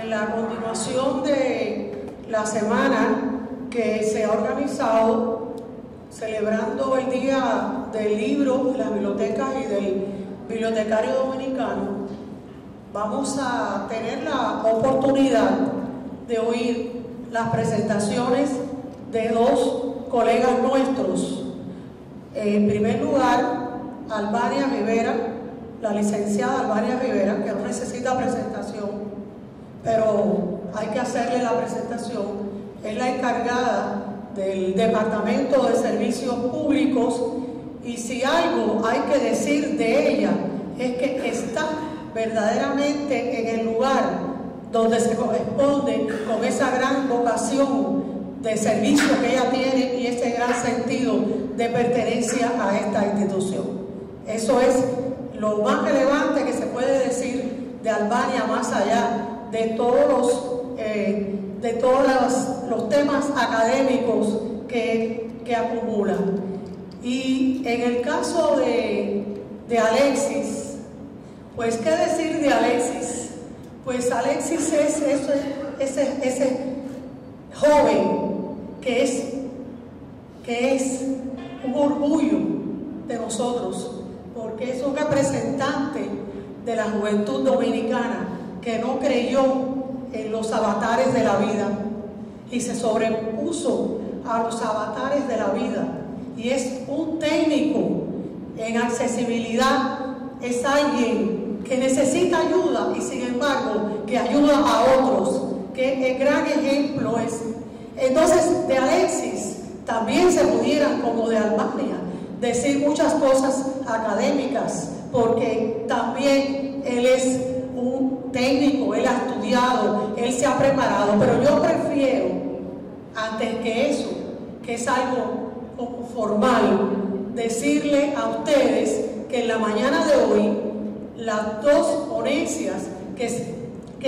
en la continuación de la semana que se ha organizado celebrando el Día del Libro, de las bibliotecas y del bibliotecario dominicano, vamos a tener la oportunidad de oír las presentaciones de dos colegas nuestros. En primer lugar, Albania Rivera, la licenciada Albania Rivera, que no necesita presentación, pero hay que hacerle la presentación. Es la encargada del Departamento de Servicios Públicos, y si algo hay que decir de ella es que está verdaderamente en el lugar donde se corresponde con esa gran vocación de servicio que ella tiene y ese gran sentido de pertenencia a esta institución. Eso es lo más relevante que se puede decir de Albania, más allá de todos los temas académicos que acumulan. Y en el caso de Alexis, pues ¿qué decir de Alexis? Pues Alexis es ese joven que es un orgullo de nosotros, porque es un representante de la juventud dominicana que no creyó en los avatares de la vida y se sobrepuso a los avatares de la vida, y es un técnico en accesibilidad, es alguien que necesita ayuda y sin embargo que ayuda a otros, que el gran ejemplo es. Entonces, de Alexis también se pudieran, como de Albania, decir muchas cosas académicas, porque también él es un técnico, él ha estudiado, él se ha preparado, pero yo prefiero, antes que eso, que es algo poco formal, decirle a ustedes que en la mañana de hoy las dos ponencias que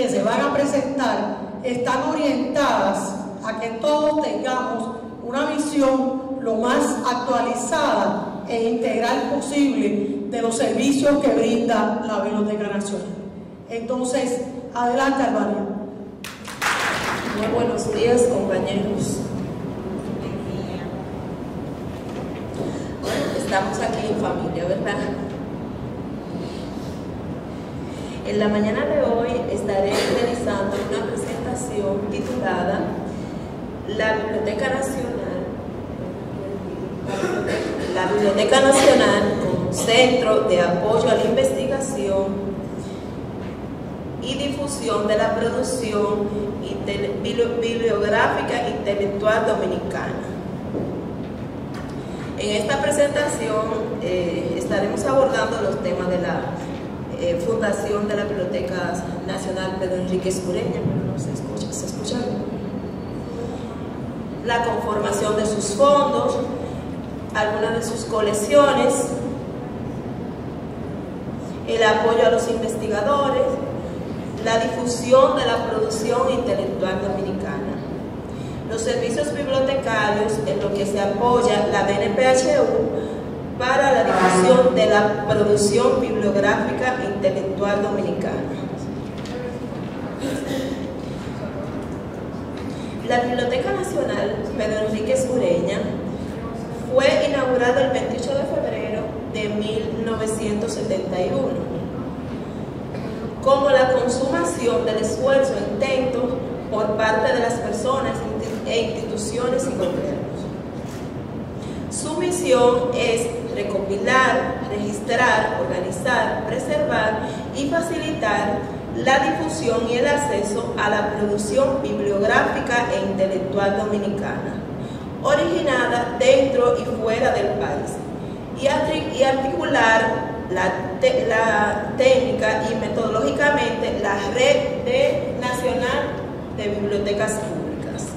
se van a presentar están orientadas a que todos tengamos una visión lo más actualizada e integral posible de los servicios que brinda la Biblioteca Nacional. Entonces, adelante, Albania. Muy buenos días, compañeros. Bueno, estamos aquí en familia, ¿verdad? En la mañana de hoy estaré realizando una presentación titulada La Biblioteca Nacional como centro de apoyo a la investigación y difusión de la producción bibliográfica intelectual dominicana. En esta presentación estaremos abordando los temas de la fundación de la Biblioteca Nacional Pedro Enríquez Ureña, pero no se escucha bien. La conformación de sus fondos, algunas de sus colecciones, el apoyo a los investigadores, la difusión de la producción intelectual dominicana, los servicios bibliotecarios en lo que se apoya la BNPHU para la difusión de la producción bibliográfica intelectual dominicana. La Biblioteca Nacional Pedro Enríquez Ureña fue inaugurada el 28 de febrero de 1971 como la consumación del esfuerzo e intento por parte de las personas e instituciones y gobiernos. Su misión es recopilar, registrar, organizar, preservar y facilitar la difusión y el acceso a la producción bibliográfica e intelectual dominicana, originada dentro y fuera del país, y articular la técnica y metodológicamente la red nacional de bibliotecas públicas.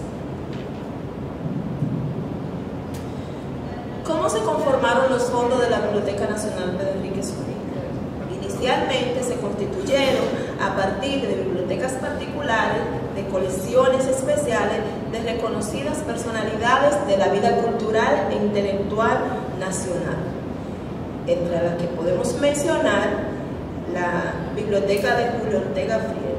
¿Cómo se conformaron los fondos de la Biblioteca Nacional Pedro Enríquez Ureña? Inicialmente se constituyeron a partir de bibliotecas particulares, de colecciones especiales de reconocidas personalidades de la vida cultural e intelectual nacional, entre las que podemos mencionar la Biblioteca de Julio Ortega Friel.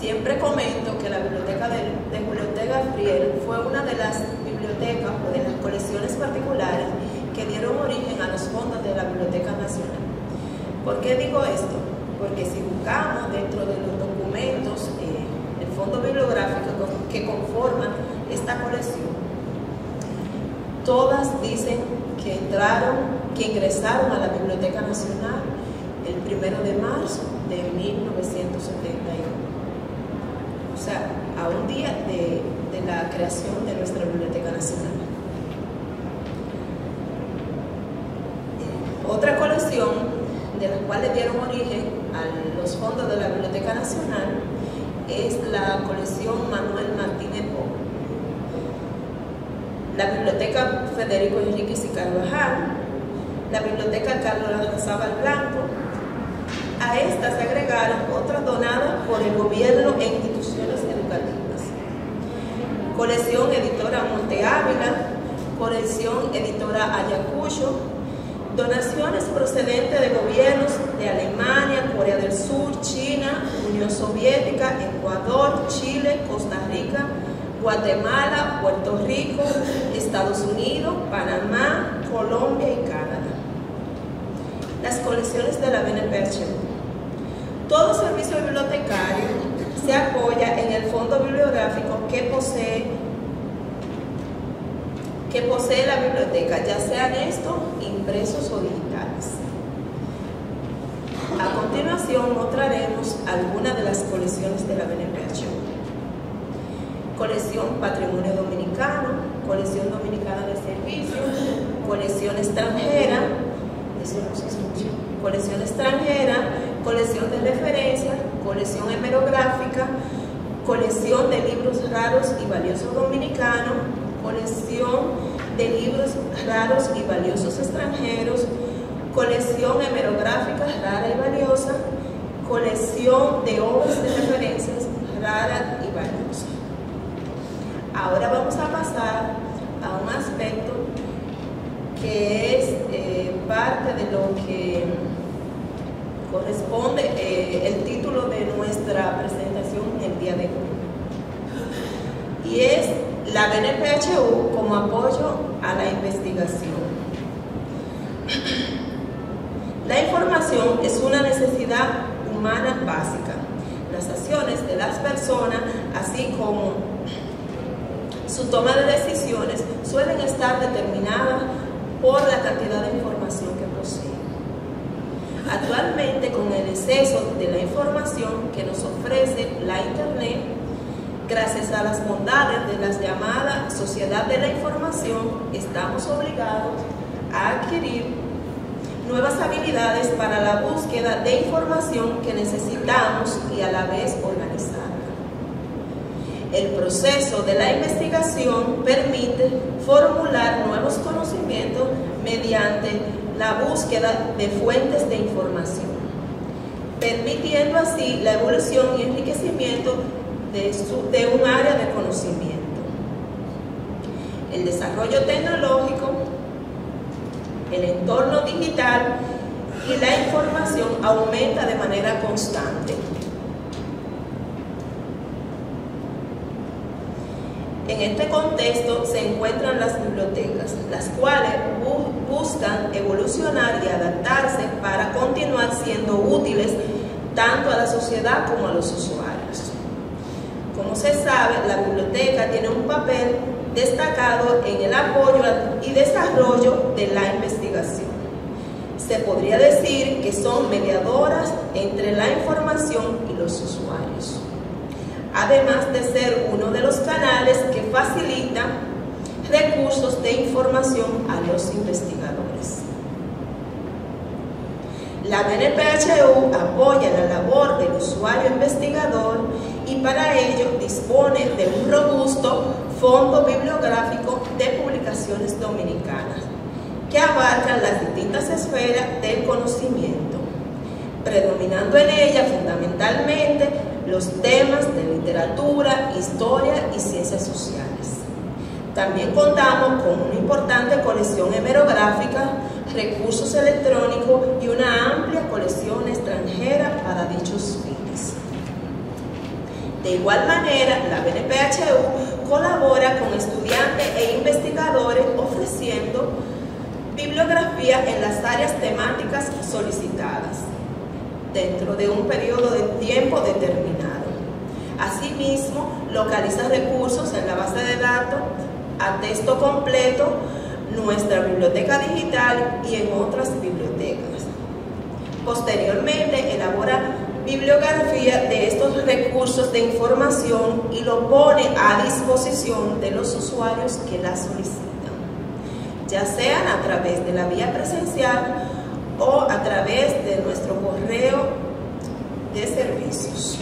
Siempre comento que la biblioteca de Julio Ortega Friel fue una de las bibliotecas o de las colecciones particulares que dieron origen a los fondos de la Biblioteca Nacional. ¿Por qué digo esto? Porque si buscamos dentro de los documentos, el fondo bibliográfico que conforman esta colección, todas dicen que ingresaron a la Biblioteca Nacional el 1 de marzo de 1971. O sea, a un día de la creación de nuestra Biblioteca Nacional. Otra colección de las cuales dieron origen a los fondos de la Biblioteca Nacional es la colección Manuel Martínez Bo. La Biblioteca Federico Enríquez y Carvajal, la Biblioteca Carlos Larrazábal Blanco. A estas se agregaron otras donadas por el gobierno e instituciones educativas. Colección Editora Monte Ávila, Colección Editora Ayacucho, donaciones procedentes de gobiernos de Alemania, Corea del Sur, China, Unión Soviética, Ecuador, Chile, Costa Rica, Guatemala, Puerto Rico, Estados Unidos, Panamá, Colombia y Canadá. Las colecciones de la BNPHU. Todo servicio bibliotecario se apoya en el fondo bibliográfico que posee la biblioteca, ya sean estos impresos o digitales. A continuación mostraremos algunas de las colecciones de la BNPHU. Colección Patrimonio Dominicano, Colección Dominicana de Servicios, Colección Extranjera, eso no se escucha, Colección Extranjera, Colección de Referencia, Colección Hemerográfica, Colección de Libros Raros y Valiosos Dominicanos, Colección de Libros Raros y Valiosos Extranjeros, Colección Hemerográfica Rara y Valiosa, Colección de Obras de Referencias Raras y Valiosas. Ahora vamos a pasar a un aspecto que es parte de lo que corresponde el título de nuestra presentación el día de hoy, y es la BNPHU como apoyo a la investigación. La información es una necesidad humana básica. Las acciones de las personas, así como su toma de decisiones, suelen estar determinadas por la cantidad de información que poseen. Actualmente, con el exceso de la información que nos ofrece la Internet, gracias a las bondades de la llamada sociedad de la información, estamos obligados a adquirir nuevas habilidades para la búsqueda de información que necesitamos y a la vez organizarla. El proceso de la investigación permite formular nuevos conocimientos mediante la búsqueda de fuentes de información, permitiendo así la evolución y enriquecimiento de un área de conocimiento. El desarrollo tecnológico, el entorno digital y la información aumenta de manera constante. En este contexto se encuentran las bibliotecas, las cuales buscan evolucionar y adaptarse para continuar siendo útiles tanto a la sociedad como a los usuarios. Como se sabe, la biblioteca tiene un papel destacado en el apoyo y desarrollo de la investigación. Se podría decir que son mediadoras entre la información y los usuarios, además de ser uno de los canales que facilita recursos de información a los investigadores. La BNPHU apoya la labor del usuario investigador y para ello dispone de un robusto fondo bibliográfico de publicaciones dominicanas que abarcan las distintas esferas del conocimiento, predominando en ella fundamentalmente los temas de literatura, historia y ciencias sociales. También contamos con una importante colección hemerográfica, recursos electrónicos y una amplia colección extranjera para dichos fines. De igual manera, la BNPHU colabora con estudiantes e investigadores ofreciendo bibliografía en las áreas temáticas solicitadas dentro de un periodo de tiempo determinado. Asimismo, localiza recursos en la base de datos a texto completo, nuestra biblioteca digital y en otras bibliotecas. Posteriormente, elabora bibliografía de estos recursos de información y lo pone a disposición de los usuarios que la solicitan, ya sean a través de la vía presencial o a través de nuestro correo de servicios.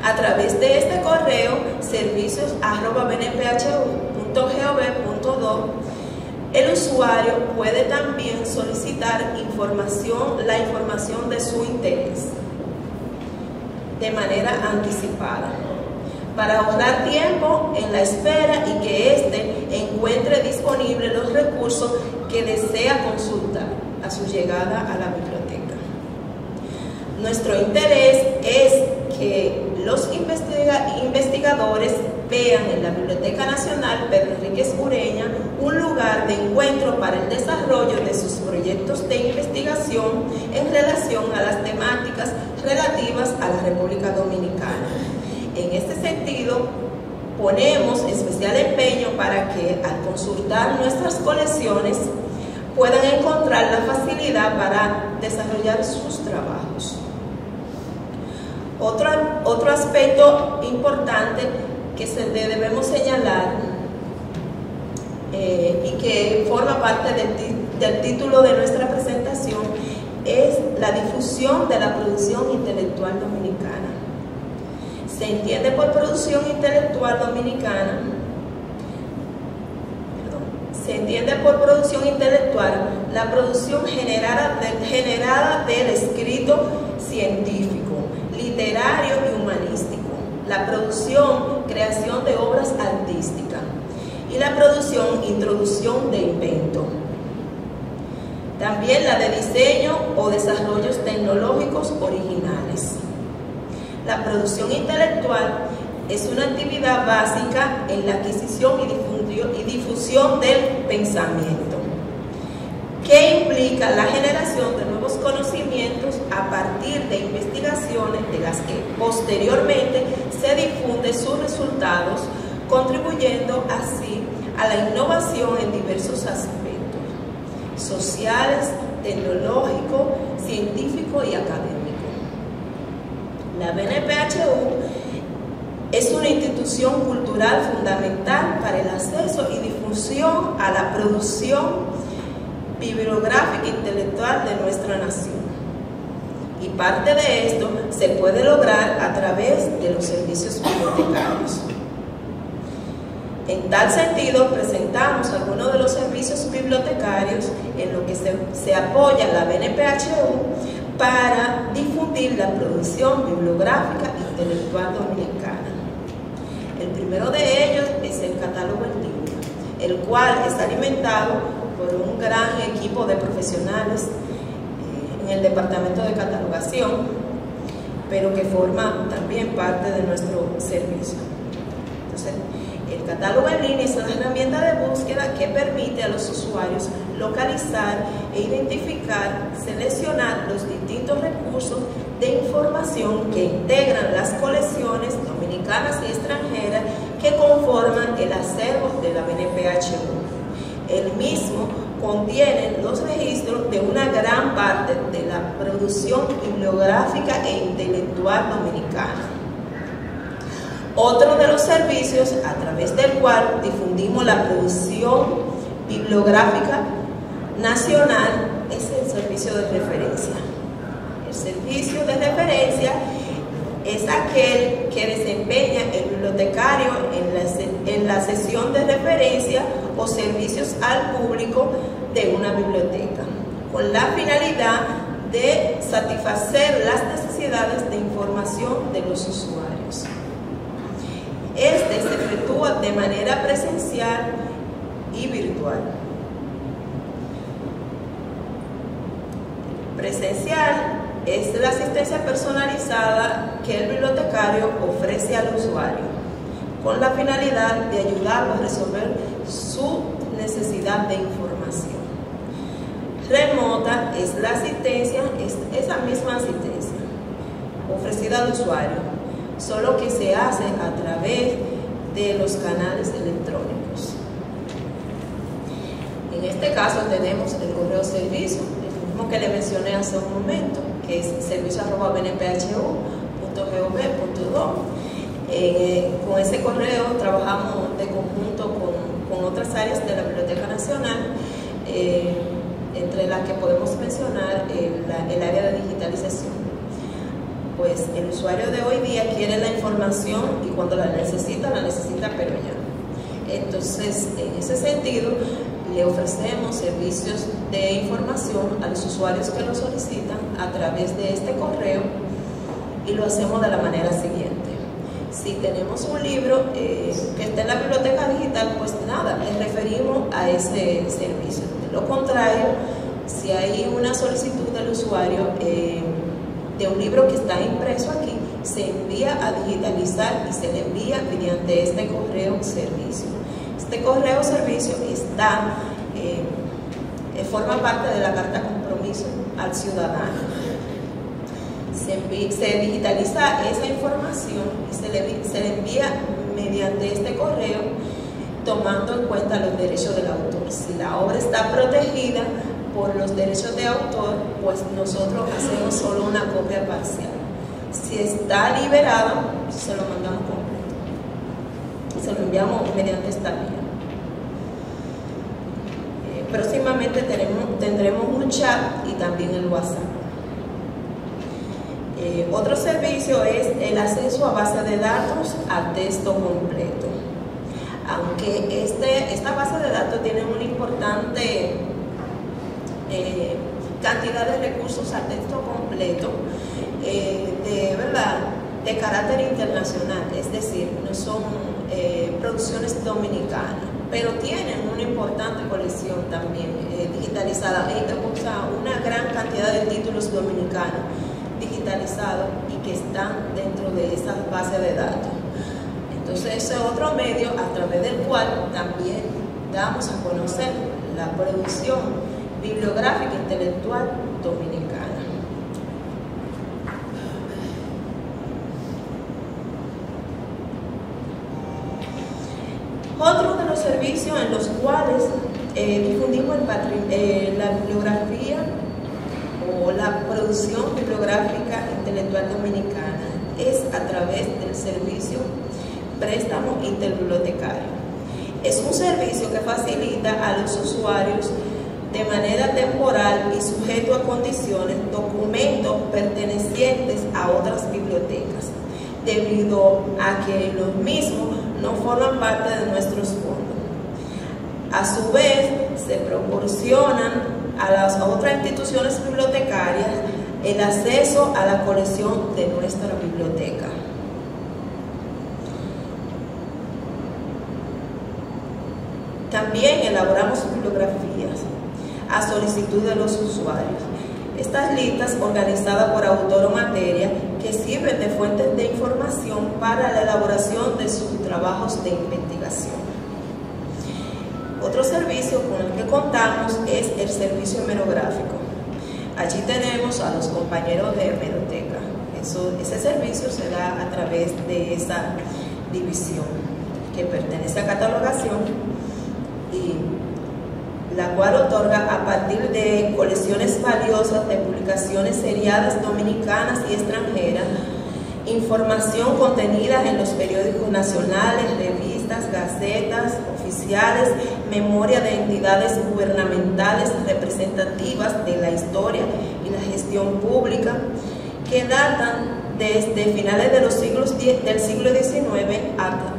A través de este correo, servicios@bnphu.gov.do, el usuario puede también solicitar la información de su interés de manera anticipada, para ahorrar tiempo en la espera y que éste encuentre disponibles los recursos que desea consultar a su llegada a la biblioteca. Nuestro interés es que los investigadores vean en la Biblioteca Nacional Pedro Enríquez Ureña un lugar de encuentro para el desarrollo de sus proyectos de investigación en relación a las temáticas relativas a la República Dominicana. En este sentido, ponemos especial empeño para que al consultar nuestras colecciones puedan encontrar la facilidad para desarrollar sus trabajos. Otro aspecto importante que debemos señalar y que forma parte del título de nuestra presentación es la difusión de la producción intelectual dominicana. Se entiende por producción intelectual dominicana, la producción generada del escrito científico, literario y humanístico, la producción, creación de obras artísticas y la producción, introducción de invento. También la de diseño o desarrollos tecnológicos originales. La producción intelectual es una actividad básica en la adquisición y difusión del pensamiento, que implica la generación de nuevos conocimientos a partir de investigaciones de las que posteriormente se difunden sus resultados, contribuyendo así a la innovación en diversos aspectos sociales, tecnológicos, científicos y académicos. La BNPHU es una institución cultural fundamental para el acceso y difusión a la producción bibliográfica e intelectual de nuestra nación. Y parte de esto se puede lograr a través de los servicios bibliotecarios. En tal sentido, presentamos algunos de los servicios bibliotecarios en los que se apoya la BNPHU para difundir la producción bibliográfica e intelectual dominicana. El primero de ellos es el catálogo en línea, el cual está alimentado por un gran equipo de profesionales en el departamento de catalogación, pero que forma también parte de nuestro servicio. Entonces, el catálogo en línea es una herramienta de búsqueda que permite a los usuarios localizar e identificar, seleccionar los distintos recursos de información que integran las colecciones dominicanas y extranjeras que conforman el acervo de la BNPHU. El mismo contiene los registros de una gran parte de la producción bibliográfica e intelectual dominicana. Otro de los servicios a través del cual difundimos la producción bibliográfica nacional es el servicio de referencia. El servicio de referencia es aquel que desempeña el bibliotecario en la sesión de referencia o servicios al público de una biblioteca, con la finalidad de satisfacer las necesidades de información de los usuarios. Este se efectúa de manera presencial y virtual. Presencial es la asistencia personalizada que el bibliotecario ofrece al usuario, con la finalidad de ayudarlo a resolver su necesidad de información. Remota es la asistencia, es esa misma asistencia ofrecida al usuario, solo que se hace a través de los canales electrónicos. En este caso tenemos el correo servicio, el mismo que le mencioné hace un momento, que es servicio@bnphu.gov.do. Con ese correo trabajamos de conjunto con otras áreas de la Biblioteca Nacional, entre las que podemos mencionar el área de digitalización. Pues el usuario de hoy día quiere la información y cuando la necesita pero ya. Entonces, en ese sentido, le ofrecemos servicios de información a los usuarios que lo solicitan a través de este correo y lo hacemos de la manera siguiente. Si tenemos un libro que está en la biblioteca digital, pues nada, le referimos a ese servicio. De lo contrario, si hay una solicitud del usuario de un libro que está impreso aquí, se envía a digitalizar y se le envía mediante este correo servicio. Este correo servicio forma parte de la carta compromiso al ciudadano. Se digitaliza esa información y se le envía mediante este correo, tomando en cuenta los derechos del autor. Si la obra está protegida por los derechos de autor, pues nosotros hacemos solo una copia parcial. Si está liberado, se lo mandamos completo y se lo enviamos mediante esta vía. Próximamente tendremos un chat y también el WhatsApp. Otro servicio es el acceso a base de datos a texto completo. Aunque esta base de datos tiene una importante cantidad de recursos a texto completo, de carácter internacional, es decir, no son producciones dominicanas, pero tienen una importante colección también digitalizada, una gran cantidad de títulos dominicanos digitalizados y que están dentro de esas bases de datos. Entonces ese es otro medio a través del cual también damos a conocer la producción bibliográfica intelectual dominicana. Otro de los servicios en los cuales difundimos la bibliografía o la producción bibliográfica intelectual dominicana es a través del servicio préstamo interbibliotecario. Es un servicio que facilita a los usuarios de manera temporal y sujeto a condiciones documentos pertenecientes a otras bibliotecas, debido a que los mismos no forman parte de nuestros fondos. A su vez, se proporcionan a las otras instituciones bibliotecarias el acceso a la colección de nuestra biblioteca. También elaboramos bibliografías a solicitud de los usuarios. Estas listas organizadas por autor o materia que sirven de fuentes de información para la elaboración de sus trabajos de investigación. Otro servicio con el que contamos es el servicio hemerográfico. Allí tenemos a los compañeros de hemeroteca. Ese servicio se da a través de esa división que pertenece a catalogación y la cual otorga a partir de colecciones valiosas de publicaciones seriadas dominicanas y extranjeras, información contenida en los periódicos nacionales, revistas, gacetas oficiales, memoria de entidades gubernamentales representativas de la historia y la gestión pública, que datan desde finales de del siglo XIX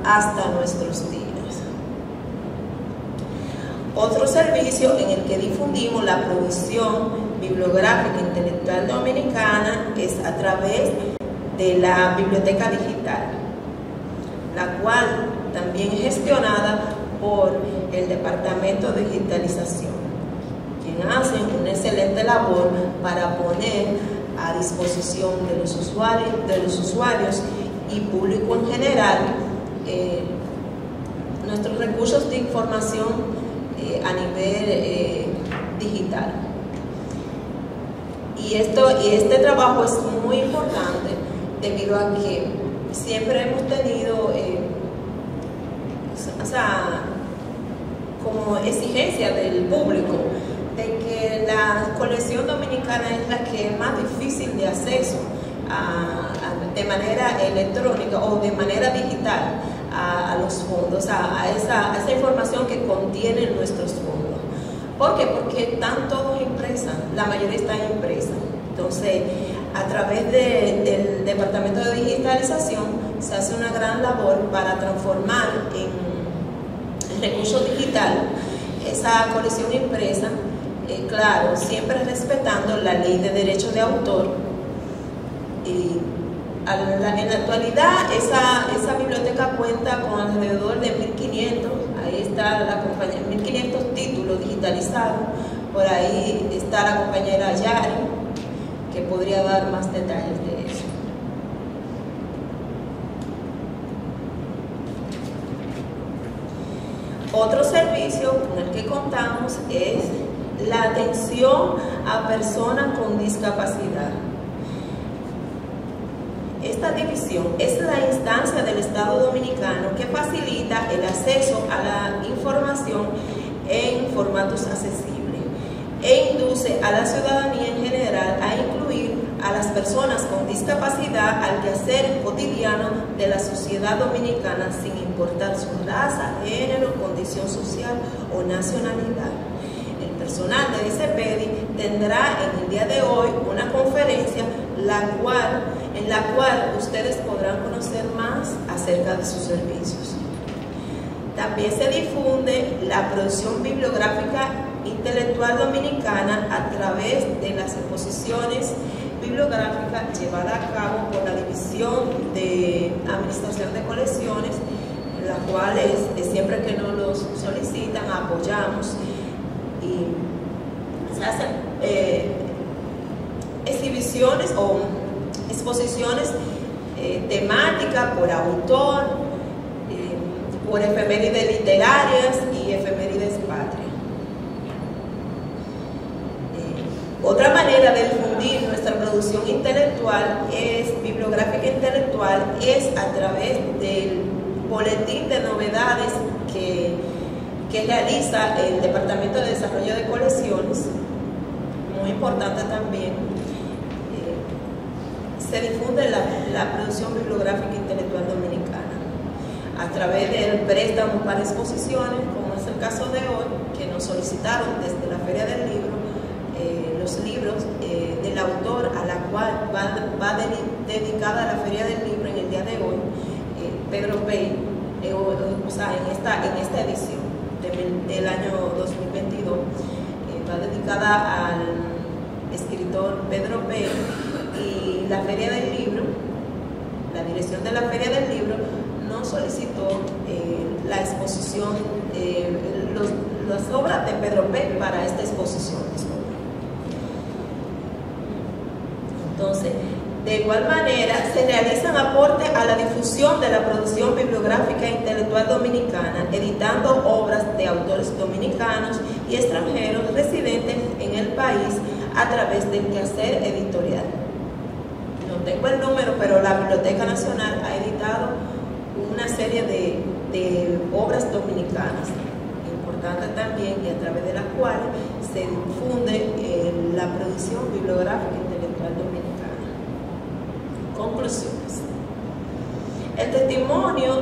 hasta nuestros días. Otro servicio en el que difundimos la producción bibliográfica intelectual dominicana es a través de la biblioteca digital, la cual también es gestionada por el Departamento de Digitalización, quien hace una excelente labor para poner a disposición de los usuarios y público en general nuestros recursos de información a nivel digital. Y este trabajo es muy importante debido a que siempre hemos tenido como exigencia del público de que la colección dominicana es la que es más difícil de acceso de manera electrónica o de manera digital a los fondos, a esa información que contienen nuestros fondos. ¿Por qué? Porque están todos impresas, la mayoría está impresa. Entonces, a través del Departamento de Digitalización se hace una gran labor para transformar en recurso digital esa colección impresa, claro, siempre respetando la ley de derechos de autor. Y en la actualidad esa biblioteca cuenta con alrededor de 1.500, ahí está la compañía, 1.500 títulos digitalizados. Por ahí está la compañera Yari, que podría dar más detalles de eso. Otro servicio con el que contamos es la atención a personas con discapacidad. Esta división es la instancia del Estado Dominicano que facilita el acceso a la información en formatos accesibles e induce a la ciudadanía en general a incluir a las personas con discapacidad al quehacer cotidiano de la sociedad dominicana sin importar su raza, género, condición social o nacionalidad. El personal de DCPEDI tendrá en el día de hoy una conferencia en la cual ustedes podrán conocer más acerca de sus servicios. También se difunde la producción bibliográfica intelectual dominicana a través de las exposiciones bibliográficas llevadas a cabo por la División de Administración de Colecciones, en las cuales siempre que nos los solicitan apoyamos y se hacen exhibiciones o exposiciones temáticas por autor, por efemérides literarias y efemérides patrias. Otra manera de difundir nuestra producción intelectual bibliográfica intelectual es a través del boletín de novedades que realiza el Departamento de Desarrollo de Colecciones, muy importante también. Se difunde la producción bibliográfica intelectual dominicana a través del préstamo para exposiciones, como es el caso de hoy, que nos solicitaron desde la Feria del Libro los libros del autor a la cual va dedicada la Feria del Libro en el día de hoy, Pedro Pey, en esta edición del año 2022, va dedicada al escritor Pedro Pey. Y la Feria del Libro, la dirección de la Feria del Libro nos solicitó la exposición, las obras de Pedro Pey para esta exposición. Entonces, de igual manera, se realizan aportes a la difusión de la producción bibliográfica e intelectual dominicana, editando obras de autores dominicanos y extranjeros residentes en el país a través del quehacer editorial. No tengo el número, pero la Biblioteca Nacional ha editado una serie de obras dominicanas importantes también, y a través de las cuales se difunde la producción bibliográfica intelectual dominicana. Conclusiones. El testimonio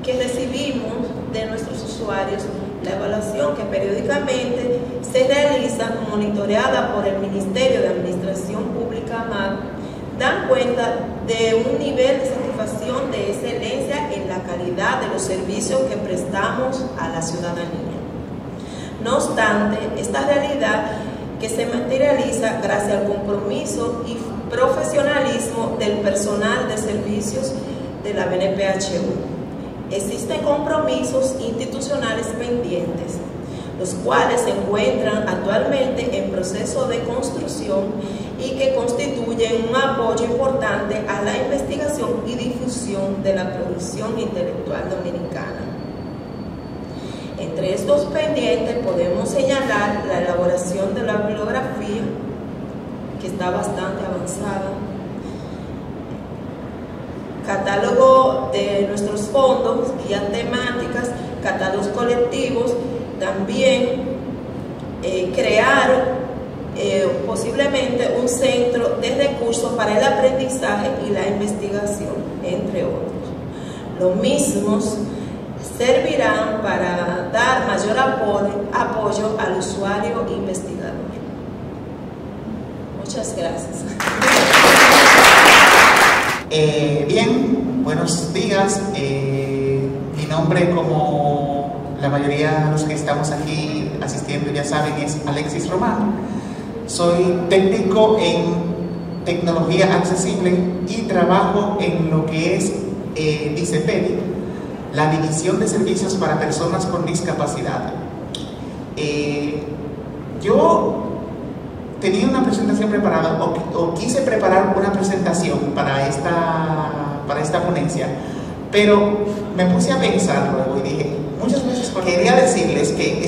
que recibimos de nuestros usuarios, la evaluación que periódicamente se realiza, monitoreada por el Ministerio de Administración Pública MAP, dan cuenta de un nivel de satisfacción de excelencia en la calidad de los servicios que prestamos a la ciudadanía. No obstante, esta realidad que se materializa gracias al compromiso y profesionalismo del personal de servicios de la BNPHU. Existen compromisos institucionales pendientes, los cuales se encuentran actualmente en proceso de construcción y que constituyen un apoyo importante a la investigación y difusión de la producción intelectual dominicana. Entre estos pendientes podemos señalar la elaboración de la bibliografía, que está bastante avanzada, catálogo de nuestros fondos, guías temáticas, catálogos colectivos, también crear posiblemente un centro de recursos para el aprendizaje y la investigación, entre otros. Los mismos servirán para dar mayor apoyo al usuario investigador. Muchas gracias. Bien, buenos días. Mi nombre, como la mayoría de los que estamos aquí asistiendo ya saben, es Alexis Román. Soy técnico en tecnología accesible y trabajo en lo que es DICEPEDI, la División de Servicios para Personas con Discapacidad. Yo tenía una presentación preparada, o quise preparar una presentación para esta ponencia, pero me puse a pensar luego y dije, muchas veces quería decirles que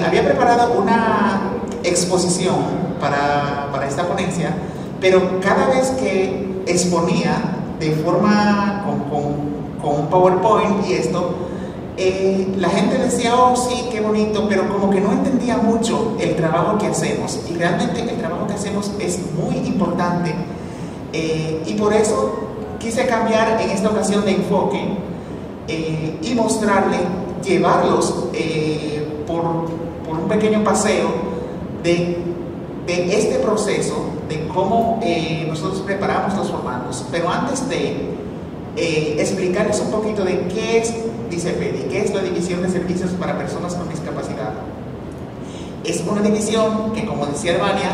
había preparado una exposición para esta ponencia, pero cada vez que exponía de forma con un PowerPoint y esto, la gente decía, oh sí, qué bonito, pero como que no entendía mucho el trabajo que hacemos, y realmente el trabajo que hacemos es muy importante, y por eso quise cambiar en esta ocasión de enfoque y mostrarle, llevarlos por un pequeño paseo de este proceso, de cómo nosotros preparamos los formatos. Pero antes de explicarles un poquito de qué es DICEPEDI, qué es la División de Servicios para Personas con Discapacidad. Es una división que, como decía Albania,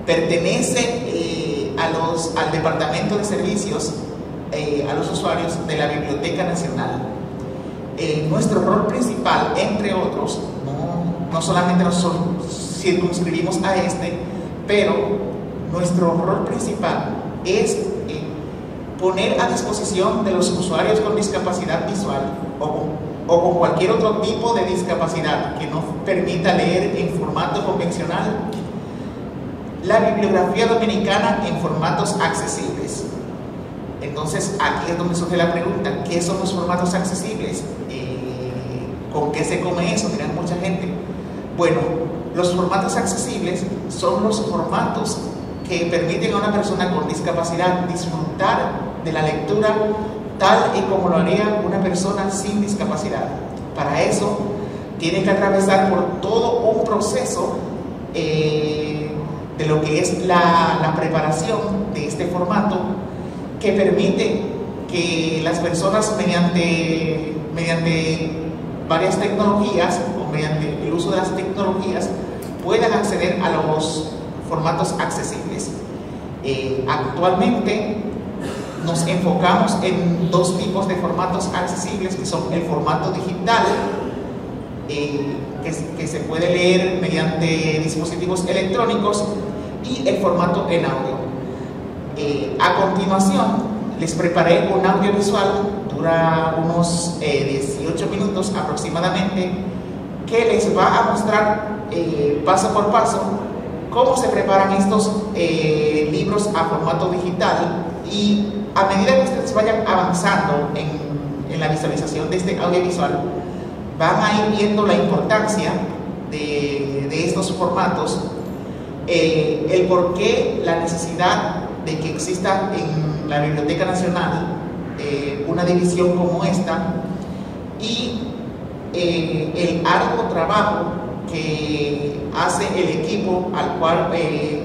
pertenece al Departamento de Servicios a los usuarios de la Biblioteca Nacional. Nuestro rol principal, entre otros, no solamente nos circunscribimos a este, pero nuestro rol principal es poner a disposición de los usuarios con discapacidad visual o con cualquier otro tipo de discapacidad que no permita leer en formato convencional la bibliografía dominicana en formatos accesibles. Entonces, aquí es donde surge la pregunta, ¿qué son los formatos accesibles? ¿Con qué se come eso? Dirán mucha gente. Bueno, los formatos accesibles son los formatos que permiten a una persona con discapacidad disfrutar de la lectura tal y como lo haría una persona sin discapacidad. Para eso tiene que atravesar por todo un proceso de lo que es la preparación de este formato, que permite que las personas mediante varias tecnologías o mediante el uso de las tecnologías puedan acceder a los formatos accesibles. Actualmente nos enfocamos en dos tipos de formatos accesibles, que son el formato digital, que se puede leer mediante dispositivos electrónicos, y el formato en audio. A continuación les preparé un audiovisual, dura unos 18 minutos aproximadamente, que les va a mostrar paso por paso cómo se preparan estos libros a formato digital, y a medida que ustedes vayan avanzando en la visualización de este audiovisual, van a ir viendo la importancia de estos formatos, el por qué la necesidad de que exista en la Biblioteca Nacional una división como esta, y el arduo trabajo que hace el equipo al cual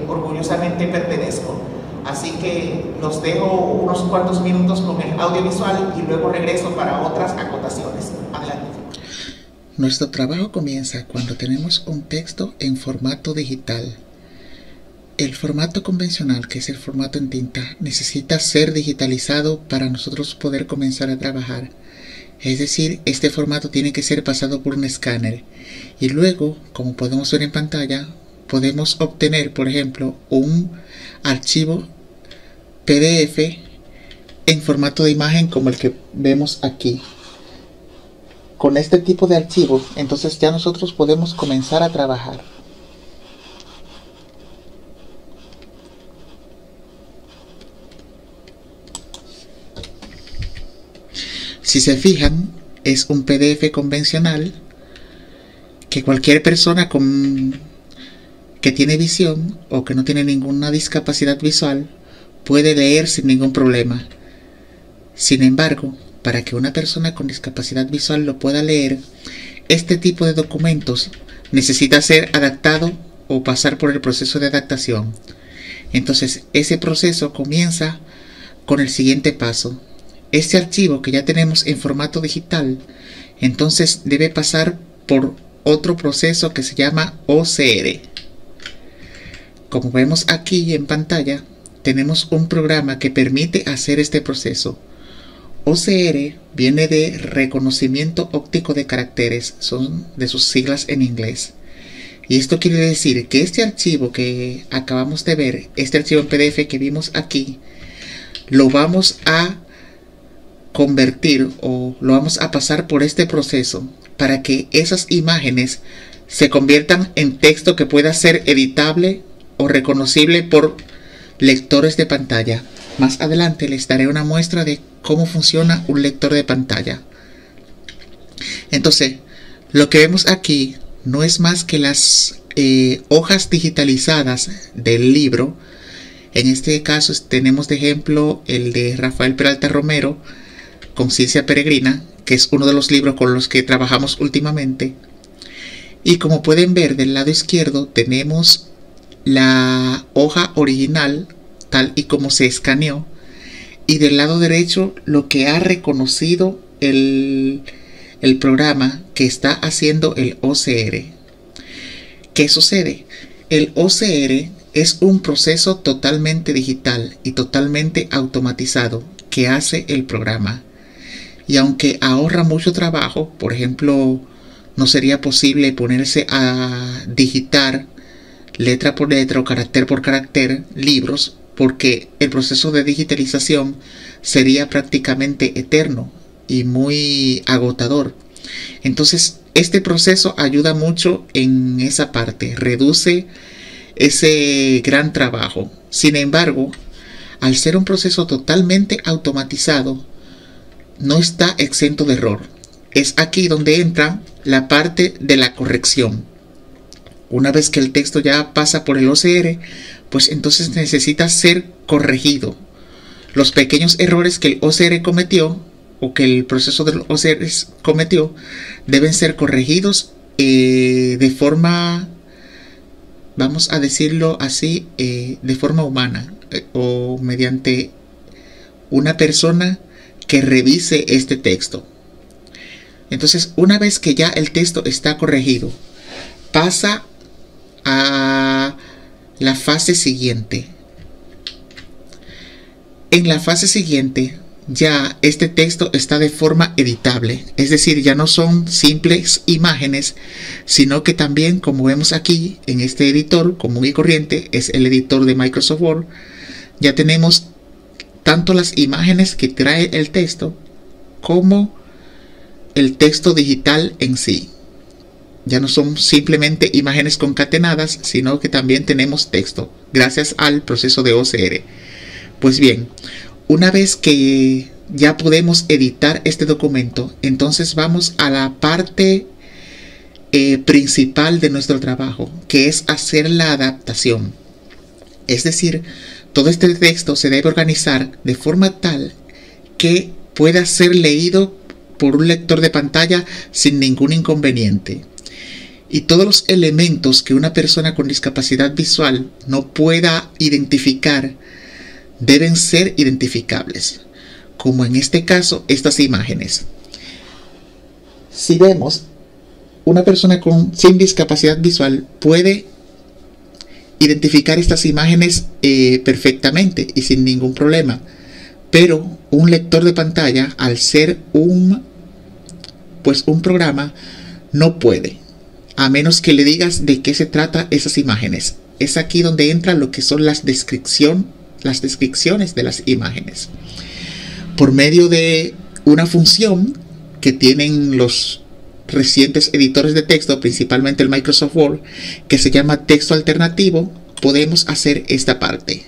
orgullosamente pertenezco. Así que los dejo unos cuantos minutos con el audiovisual y luego regreso para otras acotaciones. Adelante. Nuestro trabajo comienza cuando tenemos un texto en formato digital. El formato convencional, que es el formato en tinta, necesita ser digitalizado para nosotros poder comenzar a trabajar. Es decir, este formato tiene que ser pasado por un escáner. Y luego, como podemos ver en pantalla, podemos obtener, por ejemplo, un archivo PDF en formato de imagen como el que vemos aquí. Con este tipo de archivo, entonces ya nosotros podemos comenzar a trabajar. Si se fijan, es un PDF convencional que cualquier persona que tiene visión o que no tiene ninguna discapacidad visual puede leer sin ningún problema. Sin embargo, para que una persona con discapacidad visual lo pueda leer, este tipo de documentos necesita ser adaptado o pasar por el proceso de adaptación. Entonces, ese proceso comienza con el siguiente paso. Este archivo que ya tenemos en formato digital, entonces debe pasar por otro proceso que se llama OCR. Como vemos aquí en pantalla, tenemos un programa que permite hacer este proceso. OCR viene de reconocimiento óptico de caracteres, son de sus siglas en inglés. Y esto quiere decir que este archivo que acabamos de ver, este archivo en PDF que vimos aquí, lo vamos a convertir o lo vamos a pasar por este proceso para que esas imágenes se conviertan en texto que pueda ser editable o reconocible por lectores de pantalla. Más adelante les daré una muestra de cómo funciona un lector de pantalla. Entonces, lo que vemos aquí no es más que las hojas digitalizadas del libro. En este caso tenemos de ejemplo el de Rafael Peralta Romero, Conciencia Peregrina, que es uno de los libros con los que trabajamos últimamente. Y como pueden ver, del lado izquierdo tenemos la hoja original tal y como se escaneó, y del lado derecho lo que ha reconocido el programa que está haciendo el OCR. ¿Qué sucede? El OCR es un proceso totalmente digital y totalmente automatizado que hace el programa. Y aunque ahorra mucho trabajo, por ejemplo, no sería posible ponerse a digitar letra por letra o carácter por carácter libros, porque el proceso de digitalización sería prácticamente eterno y muy agotador. Entonces, este proceso ayuda mucho en esa parte, reduce ese gran trabajo. Sin embargo, al ser un proceso totalmente automatizado, no está exento de error. Es aquí donde entra la parte de la corrección. Una vez que el texto ya pasa por el OCR, pues entonces necesita ser corregido. Los pequeños errores que el OCR cometió o que el proceso del OCR cometió deben ser corregidos de forma, vamos a decirlo así, de forma humana o mediante una persona que revise este texto. Entonces, una vez que ya el texto está corregido, pasa a la fase siguiente. En la fase siguiente, ya este texto está de forma editable, es decir, ya no son simples imágenes, sino que también, como vemos aquí en este editor común y corriente, es el editor de Microsoft Word, ya tenemos tanto las imágenes que trae el texto como el texto digital en sí. Ya no son simplemente imágenes concatenadas, sino que también tenemos texto gracias al proceso de OCR. Pues bien, una vez que ya podemos editar este documento, entonces vamos a la parte principal de nuestro trabajo, que es hacer la adaptación. Es decir, todo este texto se debe organizar de forma tal que pueda ser leído por un lector de pantalla sin ningún inconveniente. Y todos los elementos que una persona con discapacidad visual no pueda identificar deben ser identificables, como en este caso estas imágenes. Si vemos, una persona sin discapacidad visual puede identificar estas imágenes perfectamente y sin ningún problema, pero un lector de pantalla, al ser un pues un programa no puede, a menos que le digas de qué se trata esas imágenes. Es aquí donde entra lo que son las descripciones de las imágenes. Por medio de una función que tienen los recientes editores de texto, principalmente el Microsoft Word, que se llama texto alternativo, podemos hacer esta parte.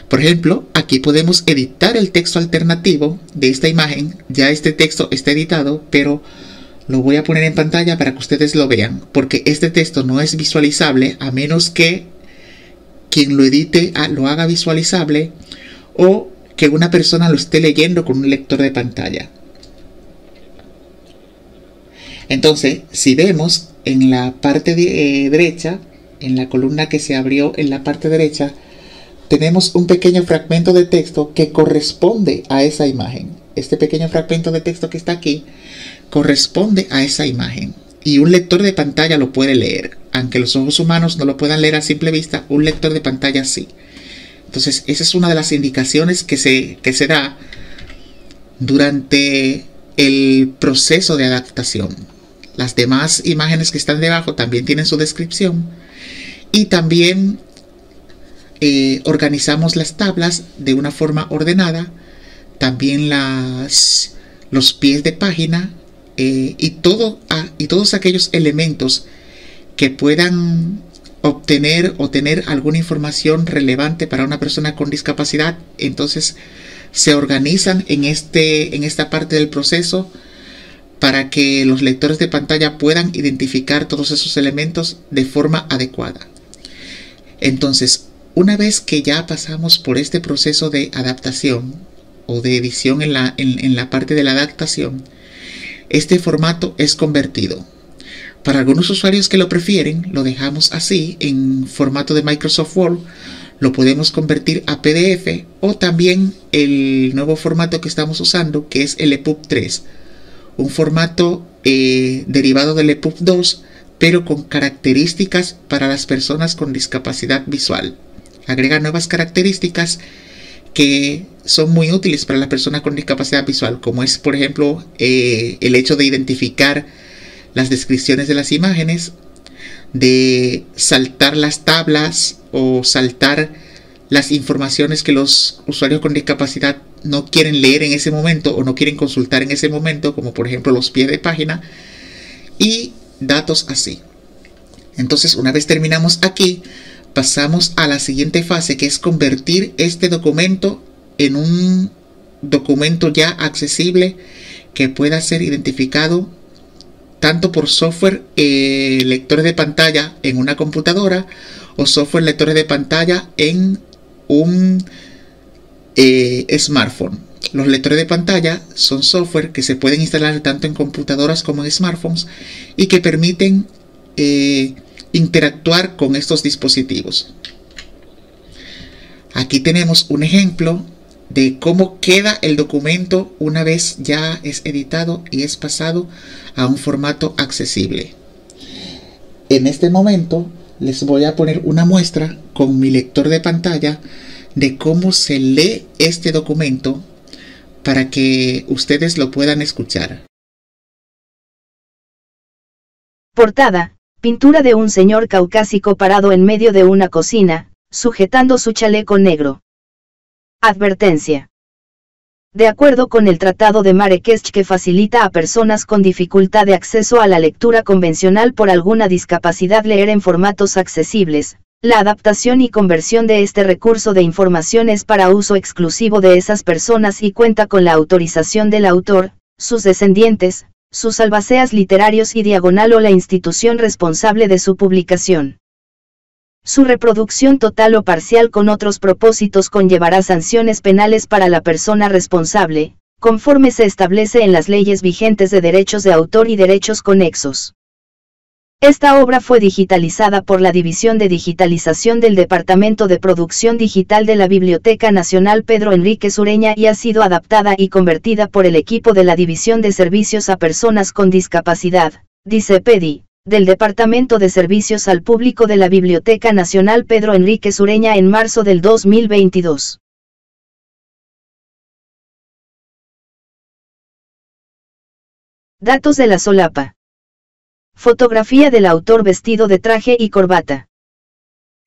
Por ejemplo, aquí podemos editar el texto alternativo de esta imagen. Ya este texto está editado, pero lo voy a poner en pantalla para que ustedes lo vean, porque este texto no es visualizable a menos que quien lo edite lo haga visualizable o que una persona lo esté leyendo con un lector de pantalla. Entonces, si vemos en la parte derecha, en la columna que se abrió en la parte derecha, tenemos un pequeño fragmento de texto que corresponde a esa imagen. Este pequeño fragmento de texto que está aquí corresponde a esa imagen. Y un lector de pantalla lo puede leer. Aunque los ojos humanos no lo puedan leer a simple vista, un lector de pantalla sí. Entonces, esa es una de las indicaciones que se da durante el proceso de adaptación. Las demás imágenes que están debajo también tienen su descripción. Y también organizamos las tablas de una forma ordenada. También los pies de página y todos aquellos elementos que puedan obtener o tener alguna información relevante para una persona con discapacidad. Entonces se organizan en esta parte del proceso para que los lectores de pantalla puedan identificar todos esos elementos de forma adecuada. Entonces, una vez que ya pasamos por este proceso de adaptación o de edición en la parte de la adaptación, este formato es convertido. Para algunos usuarios que lo prefieren, lo dejamos así en formato de Microsoft Word, lo podemos convertir a PDF o también el nuevo formato que estamos usando, que es el EPUB 3, un formato derivado del EPUB 2, pero con características para las personas con discapacidad visual. Agrega nuevas características que son muy útiles para las personas con discapacidad visual, como es, por ejemplo, el hecho de identificar las descripciones de las imágenes, de saltar las tablas o saltar las informaciones que los usuarios con discapacidad no quieren leer en ese momento o no quieren consultar en ese momento, como por ejemplo los pies de página y datos así. Entonces, una vez terminamos aquí, pasamos a la siguiente fase, que es convertir este documento en un documento ya accesible que pueda ser identificado tanto por software lectores de pantalla en una computadora o software lectores de pantalla en un smartphone. Los lectores de pantalla son software que se pueden instalar tanto en computadoras como en smartphones y que permiten interactuar con estos dispositivos. Aquí tenemos un ejemplo de cómo queda el documento una vez ya es editado y es pasado a un formato accesible. En este momento les voy a poner una muestra con mi lector de pantalla de cómo se lee este documento para que ustedes lo puedan escuchar. Portada: pintura de un señor caucásico parado en medio de una cocina, sujetando su chaleco negro. Advertencia. De acuerdo con el Tratado de Marrakech, que facilita a personas con dificultad de acceso a la lectura convencional por alguna discapacidad leer en formatos accesibles, la adaptación y conversión de este recurso de información es para uso exclusivo de esas personas y cuenta con la autorización del autor, sus descendientes, sus albaceas literarios y diagonal o la institución responsable de su publicación. Su reproducción total o parcial con otros propósitos conllevará sanciones penales para la persona responsable, conforme se establece en las leyes vigentes de derechos de autor y derechos conexos. Esta obra fue digitalizada por la División de Digitalización del Departamento de Producción Digital de la Biblioteca Nacional Pedro Enríquez Ureña y ha sido adaptada y convertida por el equipo de la División de Servicios a Personas con Discapacidad, DICEPEDI, del Departamento de Servicios al Público de la Biblioteca Nacional Pedro Enríquez Ureña en marzo del 2022. Datos de la solapa. Fotografía del autor vestido de traje y corbata.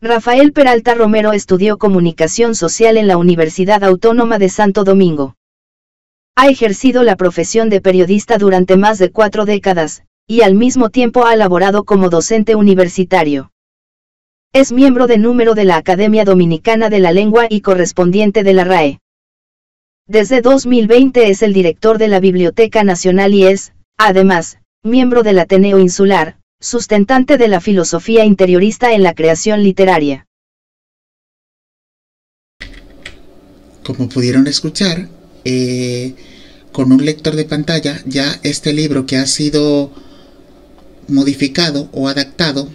Rafael Peralta Romero estudió comunicación social en la Universidad Autónoma de Santo Domingo. Ha ejercido la profesión de periodista durante más de 4 décadas, y al mismo tiempo ha laborado como docente universitario. Es miembro de número de la Academia Dominicana de la Lengua y correspondiente de la RAE. Desde 2020 es el director de la Biblioteca Nacional y es, además, miembro del Ateneo Insular, sustentante de la filosofía interiorista en la creación literaria. Como pudieron escuchar, con un lector de pantalla, ya este libro que ha sido modificado o adaptado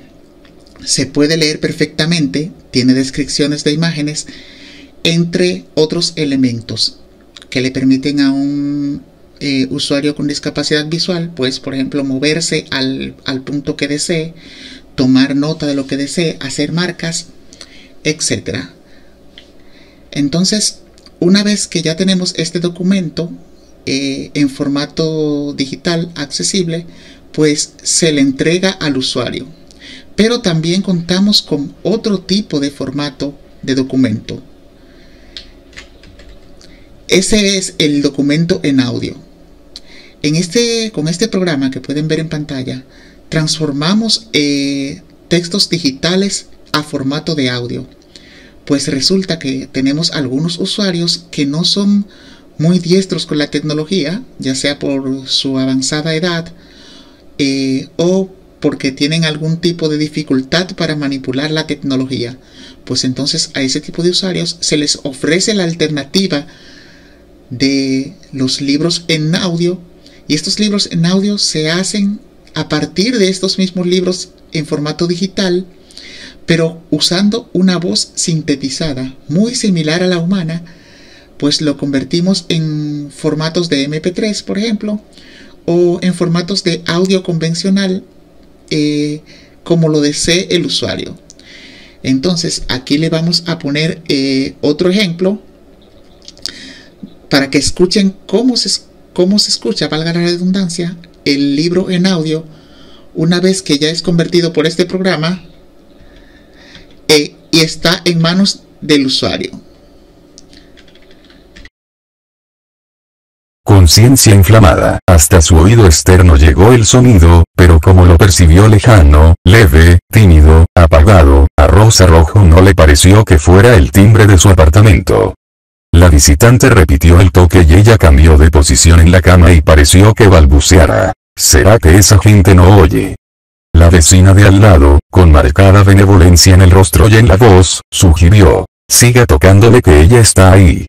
se puede leer perfectamente, tiene descripciones de imágenes, entre otros elementos que le permiten a un usuario con discapacidad visual, pues por ejemplo moverse al punto que desee, tomar nota de lo que desee, hacer marcas, etc. Entonces, una vez que ya tenemos este documento en formato digital accesible, pues se le entrega al usuario. Pero también contamos con otro tipo de formato de documento. Ese es el documento en audio. Con este programa que pueden ver en pantalla, transformamos textos digitales a formato de audio. Pues resulta que tenemos algunos usuarios que no son muy diestros con la tecnología, ya sea por su avanzada edad o porque tienen algún tipo de dificultad para manipular la tecnología. Pues entonces a ese tipo de usuarios se les ofrece la alternativa de los libros en audio, y estos libros en audio se hacen a partir de estos mismos libros en formato digital, pero usando una voz sintetizada muy similar a la humana. Pues lo convertimos en formatos de MP3, por ejemplo, o en formatos de audio convencional, como lo desee el usuario. Entonces aquí le vamos a poner otro ejemplo para que escuchen cómo se escucha, valga la redundancia, el libro en audio una vez que ya es convertido por este programa y está en manos del usuario. Conciencia inflamada. Hasta su oído externo llegó el sonido, pero como lo percibió lejano, leve, tímido, apagado, a Rosa Rojo no le pareció que fuera el timbre de su apartamento. La visitante repitió el toque y ella cambió de posición en la cama y pareció que balbuceara. ¿Será que esa gente no oye? La vecina de al lado, con marcada benevolencia en el rostro y en la voz, sugirió: siga tocándole que ella está ahí.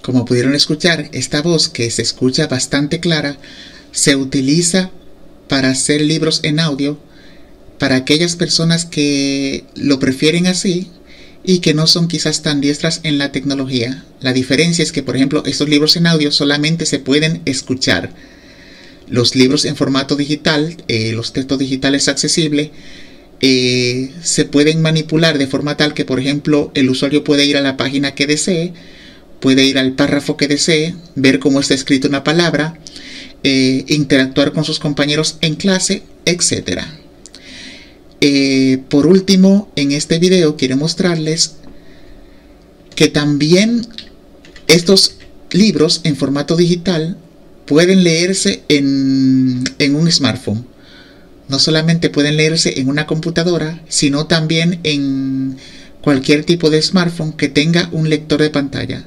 Como pudieron escuchar, esta voz, que se escucha bastante clara, se utiliza para hacer libros en audio para aquellas personas que lo prefieren así y que no son quizás tan diestras en la tecnología. La diferencia es que, por ejemplo, estos libros en audio solamente se pueden escuchar. Los libros en formato digital, los textos digitales accesibles, se pueden manipular de forma tal que, por ejemplo, el usuario puede ir a la página que desee, puede ir al párrafo que desee, ver cómo está escrita una palabra, interactuar con sus compañeros en clase, etc. Por último, en este video quiero mostrarles que también estos libros en formato digital pueden leerse en un smartphone. No solamente pueden leerse en una computadora, sino también en cualquier tipo de smartphone que tenga un lector de pantalla.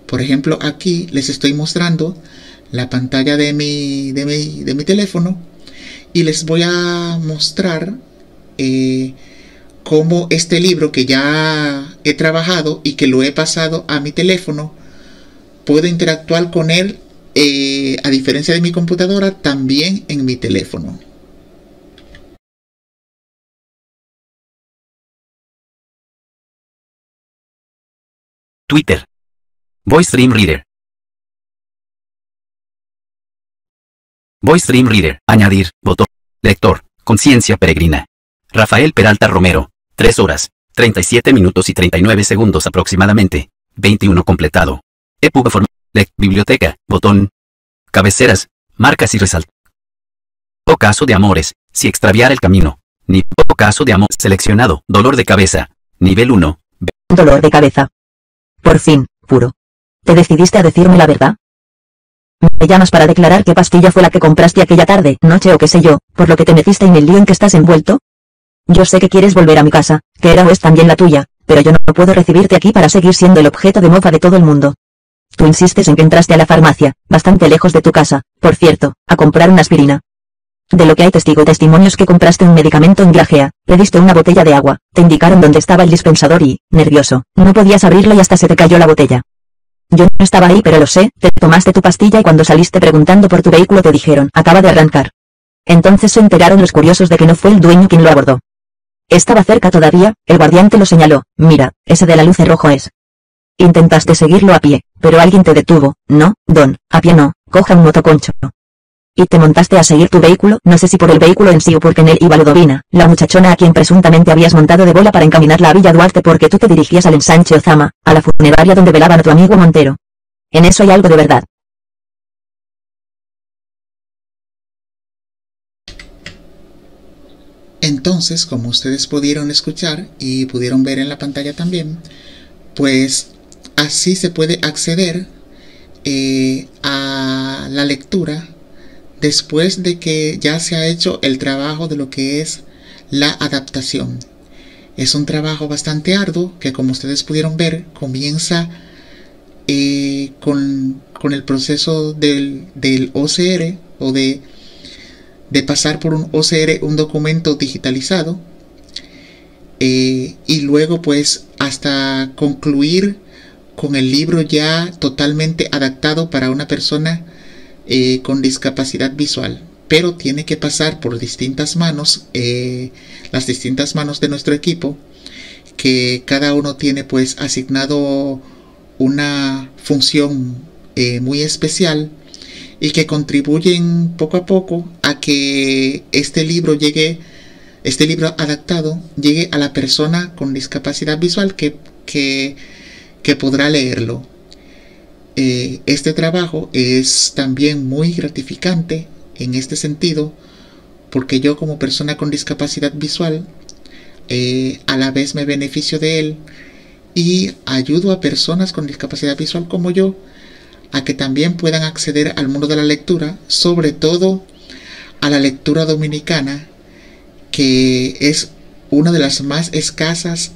Por ejemplo, aquí les estoy mostrando la pantalla de mi teléfono y les voy a mostrar cómo este libro que ya he trabajado y que lo he pasado a mi teléfono, puedo interactuar con él, a diferencia de mi computadora, también en mi teléfono. Twitter. Voice Dream Reader. Voice Dream Reader. Añadir. Botón. Lector. Conciencia peregrina. Rafael Peralta Romero. 3 horas, 37 minutos y 39 segundos aproximadamente. 21 completado. EPUB formato. Biblioteca. Botón. Cabeceras, marcas y resaltos. Ocaso de amores, si extraviar el camino. Ocaso de amor seleccionado, dolor de cabeza. Nivel 1. Dolor de cabeza. Por fin, puro. ¿Te decidiste a decirme la verdad? Me llamas para declarar qué pastilla fue la que compraste aquella tarde, noche o qué sé yo, por lo que te metiste en el lío en que estás envuelto. Yo sé que quieres volver a mi casa, que era o es también la tuya, pero yo no puedo recibirte aquí para seguir siendo el objeto de mofa de todo el mundo. Tú insistes en que entraste a la farmacia, bastante lejos de tu casa, por cierto, a comprar una aspirina. De lo que hay testimonios que compraste un medicamento en Glagea, pediste una botella de agua, te indicaron dónde estaba el dispensador y, nervioso, no podías abrirlo y hasta se te cayó la botella. Yo no estaba ahí pero lo sé, te tomaste tu pastilla y cuando saliste preguntando por tu vehículo te dijeron, acaba de arrancar. Entonces se enteraron los curiosos de que no fue el dueño quien lo abordó. Estaba cerca todavía, el guardián te lo señaló, mira, ese de la luz rojo es. Intentaste seguirlo a pie, pero alguien te detuvo, no, Don, a pie no, coja un motoconcho. Y te montaste a seguir tu vehículo, no sé si por el vehículo en sí o porque en él iba Ludovina, la muchachona a quien presuntamente habías montado de bola para encaminarla a Villa Duarte porque tú te dirigías al ensanche Ozama, a la funeraria donde velaban a tu amigo Montero. En eso hay algo de verdad. Entonces, como ustedes pudieron escuchar y pudieron ver en la pantalla también, pues así se puede acceder a la lectura después de que ya se ha hecho el trabajo de lo que es la adaptación. Es un trabajo bastante arduo que, como ustedes pudieron ver, comienza con el proceso del OCR o de pasar por un OCR, un documento digitalizado, y luego pues hasta concluir con el libro ya totalmente adaptado para una persona con discapacidad visual, pero tiene que pasar por distintas manos, las distintas manos de nuestro equipo, que cada uno tiene pues asignado una función muy especial y que contribuyen poco a poco a que este libro adaptado llegue a la persona con discapacidad visual que podrá leerlo. Este trabajo es también muy gratificante en este sentido, porque yo como persona con discapacidad visual a la vez me beneficio de él y ayudo a personas con discapacidad visual como yo a que también puedan acceder al mundo de la lectura, sobre todo a la lectura dominicana, que es una de las más escasas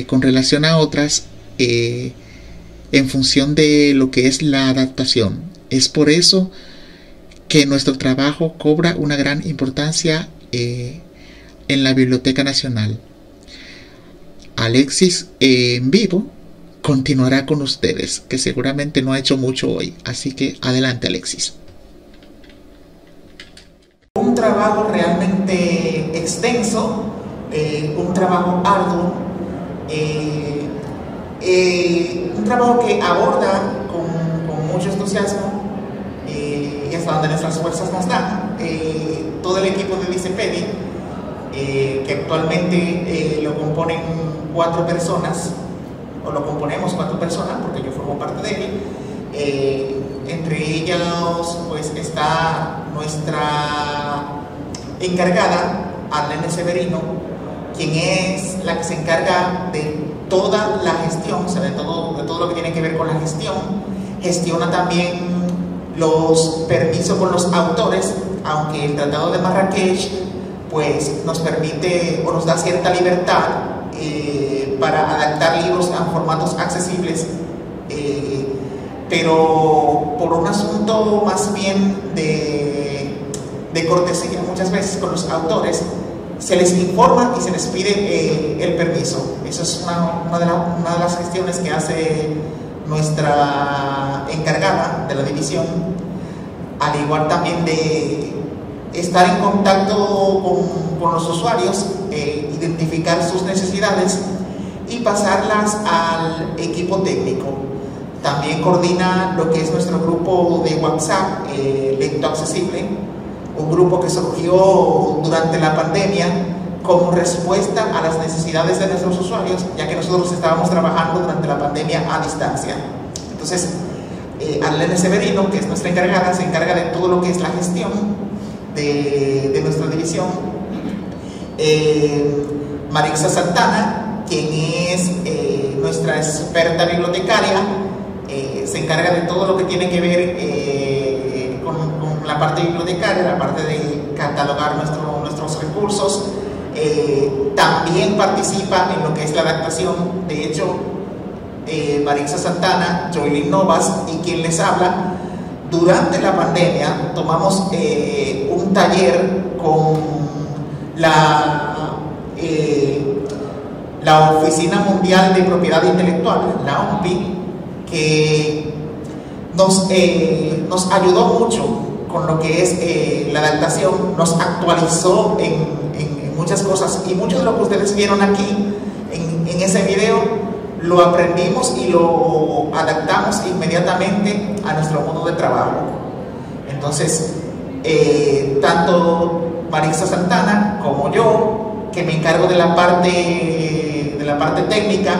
con relación a otras, en función de lo que es la adaptación. Es por eso que nuestro trabajo cobra una gran importancia en la Biblioteca Nacional. Alexis en vivo continuará con ustedes, que seguramente no ha hecho mucho hoy, así que adelante, Alexis. Un trabajo realmente extenso, un trabajo arduo, un trabajo que aborda con mucho entusiasmo y hasta donde nuestras fuerzas nos dan. Todo el equipo de DICEPEDI, que actualmente lo componen 4 personas, o lo componemos 4 personas, porque yo formo parte de él. Entre ellas pues está nuestra encargada, Arlene Severino, quien es la que se encarga de toda la gestión, o sea, de todo lo que tiene que ver con la gestión. Gestiona también los permisos con los autores, aunque el Tratado de Marrakech pues nos permite o nos da cierta libertad para adaptar libros a formatos accesibles, pero por un asunto más bien de cortesía muchas veces con los autores, se les informa y se les pide el permiso. Eso es una de las gestiones que hace nuestra encargada de la división, al igual también de estar en contacto con los usuarios, identificar sus necesidades y pasarlas al equipo técnico. También coordina lo que es nuestro grupo de WhatsApp, Lecto Accesible, un grupo que surgió durante la pandemia como respuesta a las necesidades de nuestros usuarios, ya que nosotros estábamos trabajando durante la pandemia a distancia. Entonces, Arlene Severino, que es nuestra encargada, se encarga de todo lo que es la gestión de nuestra división. Marixa Santana, quien es nuestra experta bibliotecaria, se encarga de todo lo que tiene que ver con la parte bibliotecaria, la parte de catalogar nuestros recursos. También participa en lo que es la adaptación. De hecho, Marixa Santana, Joylin Novas y quien les habla, durante la pandemia tomamos un taller con la Oficina Mundial de Propiedad Intelectual, la OMPI, que nos ayudó mucho con lo que es la adaptación, nos actualizó en muchas cosas, y mucho de lo que ustedes vieron aquí en ese video lo aprendimos y lo adaptamos inmediatamente a nuestro modo de trabajo. Entonces, tanto Marixa Santana como yo, que me encargo de la parte técnica,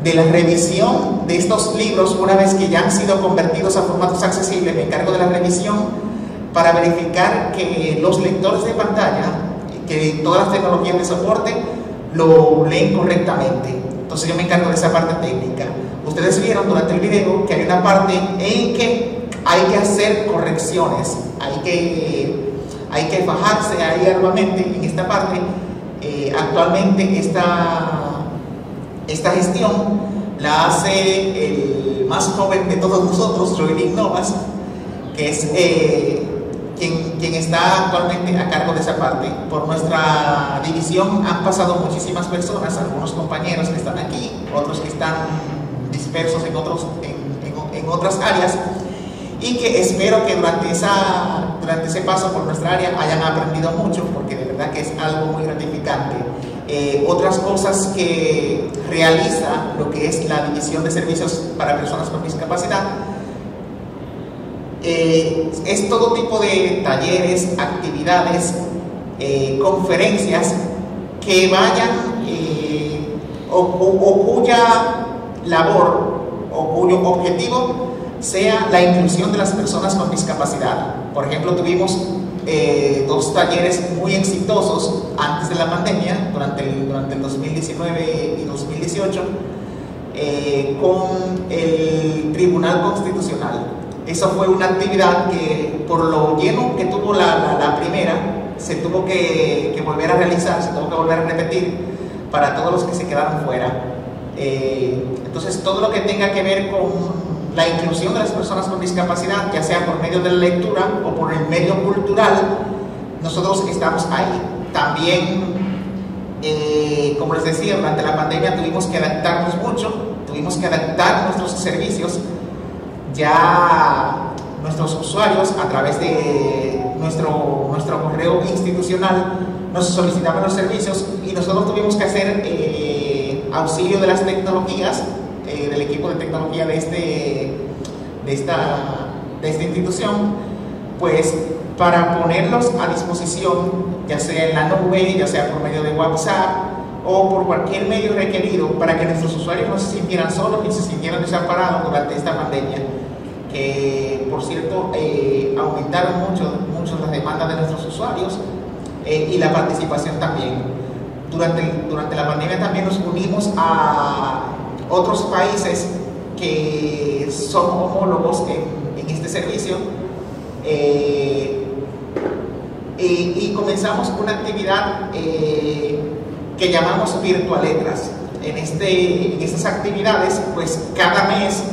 de la revisión de estos libros, una vez que ya han sido convertidos a formatos accesibles, me encargo de la revisión para verificar que los lectores de pantalla, que todas las tecnologías de soporte, lo leen correctamente. Entonces yo me encargo de esa parte técnica. Ustedes vieron durante el video que hay una parte en que hay que hacer correcciones, hay que fajarse ahí arduamente en esta parte. Actualmente esta gestión la hace el más joven de todos nosotros, Joylin Novas, que es quien está actualmente a cargo de esa parte. Por nuestra división han pasado muchísimas personas, algunos compañeros que están aquí, otros que están dispersos en otras áreas, y que espero que durante ese paso por nuestra área hayan aprendido mucho, porque de verdad que es algo muy gratificante. Otras cosas que realiza lo que es la División de Servicios para Personas con Discapacidad es todo tipo de talleres, actividades, conferencias que vayan o cuya labor o cuyo objetivo sea la inclusión de las personas con discapacidad. Por ejemplo, tuvimos 2 talleres muy exitosos antes de la pandemia, durante el 2019 y 2018, con el Tribunal Constitucional. Eso fue una actividad que, por lo lleno que tuvo la primera, se tuvo que volver a realizar, se tuvo que volver a repetir para todos los que se quedaron fuera. Entonces, todo lo que tenga que ver con la inclusión de las personas con discapacidad, ya sea por medio de la lectura o por el medio cultural, nosotros estamos ahí. También, como les decía, durante la pandemia tuvimos que adaptarnos mucho, tuvimos que adaptar nuestros servicios. Ya nuestros usuarios, a través de nuestro correo institucional, nos solicitaban los servicios, y nosotros tuvimos que hacer auxilio de las tecnologías, del equipo de tecnología de esta institución, pues para ponerlos a disposición, ya sea en la nube, ya sea por medio de WhatsApp o por cualquier medio requerido, para que nuestros usuarios no se sintieran solos ni se sintieran desamparados durante esta pandemia, que por cierto aumentaron mucho las demandas de nuestros usuarios, y la participación también. Durante la pandemia también nos unimos a otros países que son homólogos en este servicio, y comenzamos una actividad que llamamos Virtualetras. En estas actividades, pues cada mes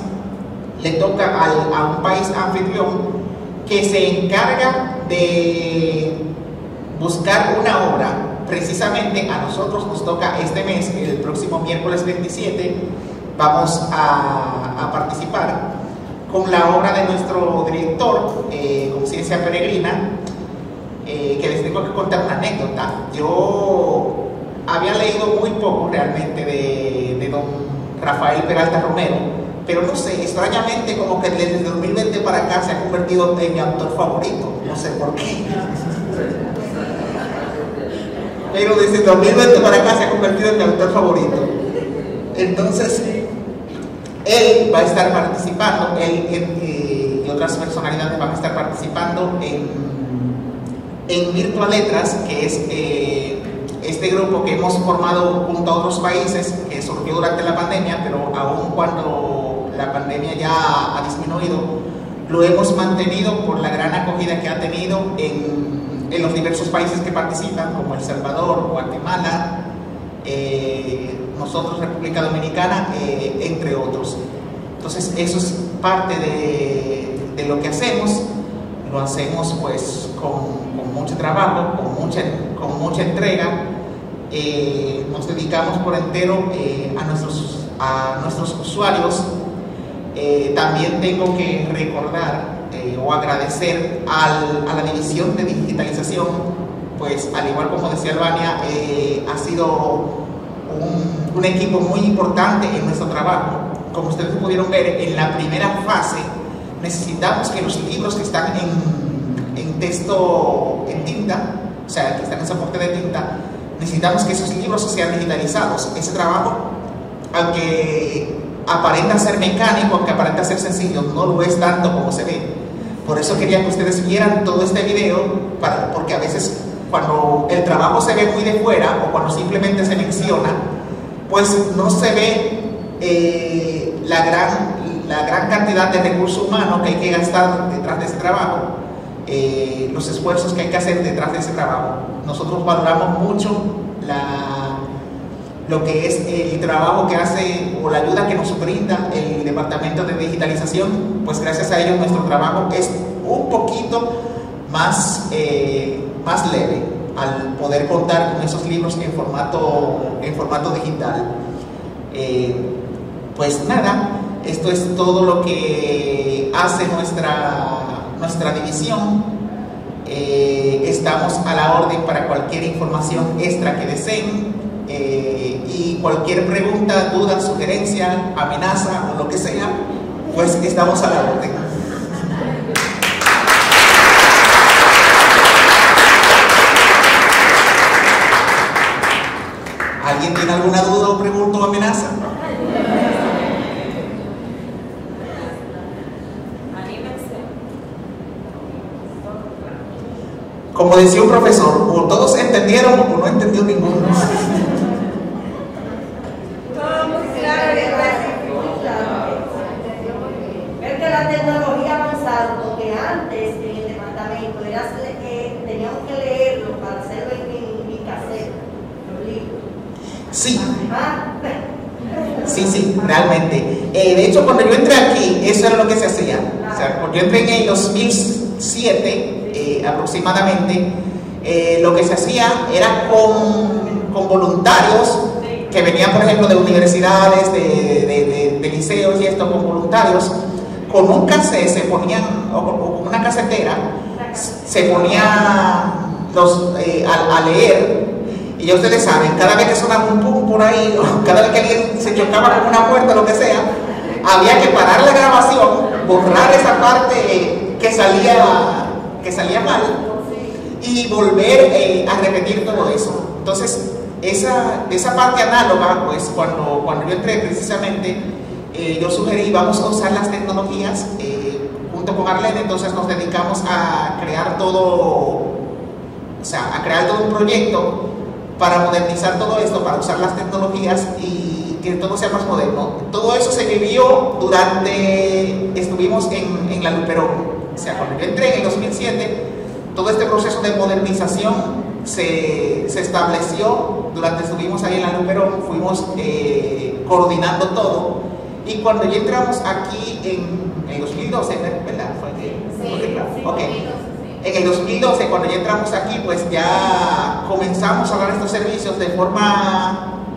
le toca a un país anfitrión que se encarga de buscar una obra. Precisamente a nosotros nos toca este mes, el próximo miércoles 27, vamos a participar con la obra de nuestro director, Conciencia Peregrina, que les tengo que contar una anécdota. Yo había leído muy poco realmente de don Rafael Peralta Romero, pero no sé, extrañamente como que desde el 2020 para acá se ha convertido en mi autor favorito, no sé por qué. Pero desde el 2020 para acá se ha convertido en mi autor favorito. Entonces, él va a estar participando, él otras personalidades van a estar participando en Virtual Letras, que es este grupo que hemos formado junto a otros países, que surgió durante la pandemia, pero aún cuando la pandemia ya ha disminuido, lo hemos mantenido por la gran acogida que ha tenido en los diversos países que participan, como El Salvador, Guatemala, nosotros, República Dominicana, entre otros. Entonces, eso es parte de lo que hacemos. Lo hacemos pues con mucho trabajo, con mucha entrega. Nos dedicamos por entero a nuestros usuarios. También tengo que recordar o agradecer a la división de digitalización, pues al igual como decía Albania, ha sido un equipo muy importante en nuestro trabajo. Como ustedes pudieron ver, en la primera fase necesitamos que los libros que están en texto en tinta, o sea, que están en soporte de tinta, necesitamos que esos libros sean digitalizados. Ese trabajo, aunque aparenta ser mecánico, aunque aparenta ser sencillo, no lo es tanto como se ve. Por eso quería que ustedes vieran todo este video, porque a veces cuando el trabajo se ve muy de fuera o cuando simplemente se menciona, pues no se ve la gran cantidad de recursos humanos que hay que gastar detrás de ese trabajo, los esfuerzos que hay que hacer detrás de ese trabajo. Nosotros valoramos mucho lo que es el trabajo que hace o la ayuda que nos brinda el Departamento de Digitalización, pues gracias a ellos nuestro trabajo es un poquito más leve al poder contar con esos libros en formato digital. Pues nada, esto es todo lo que hace nuestra división. Estamos a la orden para cualquier información extra que deseen, y cualquier pregunta, duda, sugerencia, amenaza o lo que sea, pues estamos a la orden. ¿Alguien tiene alguna duda o pregunta o amenaza? Como decía un profesor, o todos entendieron o no entendió ninguno. Ver que la tecnología ha avanzado, porque antes en el departamento teníamos que leerlo para hacerlo en cassette, los libros. Sí. Sí, realmente. De hecho, cuando yo entré aquí, eso era lo que se hacía. O sea, cuando yo entré en el 2007, aproximadamente, lo que se hacía era con voluntarios que venían, por ejemplo, de universidades, de liceos y esto, con voluntarios, con un cassette se ponían, o con una casetera, se ponían a leer. Y ya ustedes saben, cada vez que sonaba un pum por ahí, o cada vez que alguien se chocaba con una puerta, lo que sea, había que parar la grabación, borrar esa parte que salía mal y volver a repetir todo eso. Entonces, esa parte análoga, pues cuando yo entré precisamente, yo sugerí, vamos a usar las tecnologías junto con Arlene. Entonces nos dedicamos a crear todo un proyecto para modernizar todo esto, para usar las tecnologías y que todo sea más moderno. Todo eso se vivió estuvimos en la Luperón. O sea, cuando yo entré en el 2007, todo este proceso de modernización se estableció durante estuvimos ahí en la Luperón, fuimos coordinando todo, y cuando ya entramos aquí en el 2012, ¿verdad? En el 2012, cuando ya entramos aquí, pues ya comenzamos a dar estos servicios de forma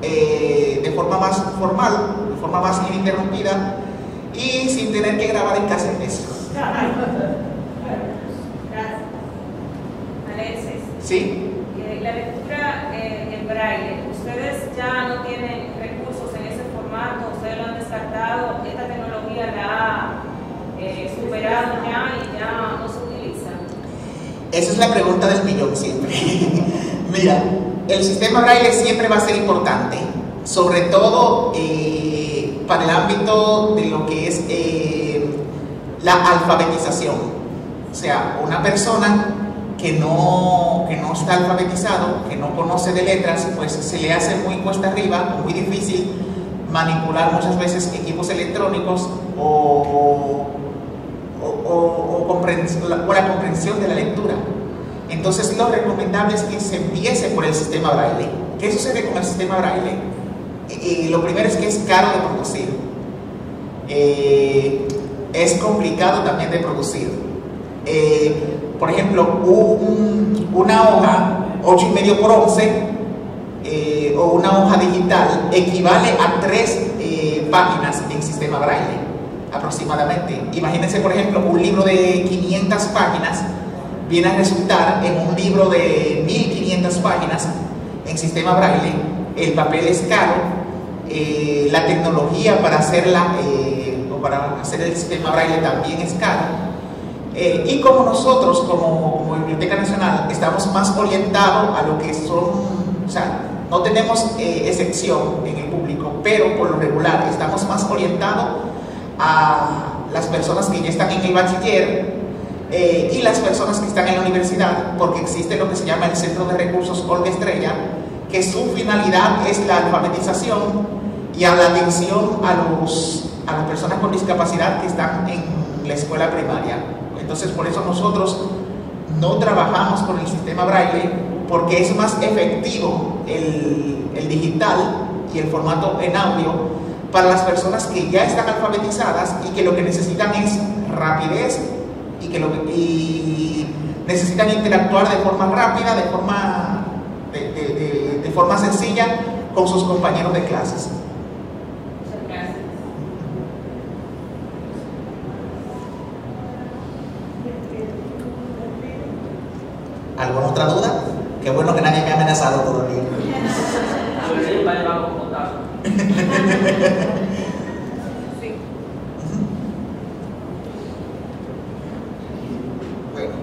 más formal, de forma más ininterrumpida y sin tener que grabar en cassettes. Alexis. ¿Sí? La lectura en braille, ¿ustedes ya no tienen recursos en ese formato? ¿Ustedes lo han descartado? ¿Esta tecnología la ha superado ya y ya no se utiliza? Esa es la pregunta del millón siempre. Mira, el sistema braille siempre va a ser importante, sobre todo para el ámbito de lo que es la alfabetización. O sea, una persona que no está alfabetizado, que no conoce de letras, pues se le hace muy cuesta arriba, muy difícil manipular muchas veces equipos electrónicos o la comprensión de la lectura. Entonces lo recomendable es que se empiece por el sistema Braille. ¿Qué sucede con el sistema Braille? Lo primero es que es caro de producir, es complicado también de producir. Por ejemplo, una hoja 8,5 por 11 o una hoja digital equivale a 3 páginas en sistema Braille aproximadamente. Imagínense, por ejemplo, un libro de 500 páginas viene a resultar en un libro de 1500 páginas en sistema Braille. El papel es caro, la tecnología para hacerla o para hacer el sistema Braille también es caro. Y como nosotros, como Biblioteca Nacional, estamos más orientados a lo que son, o sea, no tenemos excepción en el público, pero por lo regular estamos más orientados a las personas que ya están en el bachiller y las personas que están en la universidad, porque existe lo que se llama el Centro de Recursos Olga Estrella, que su finalidad es la alfabetización y a la atención a las personas con discapacidad que están en la escuela primaria. Entonces, por eso nosotros no trabajamos con el sistema Braille, porque es más efectivo el digital y el formato en audio para las personas que ya están alfabetizadas y que lo que necesitan es rapidez y necesitan interactuar de forma rápida, de forma sencilla con sus compañeros de clases. ¿Alguna otra duda? Qué bueno que nadie me ha amenazado todavía. Bueno,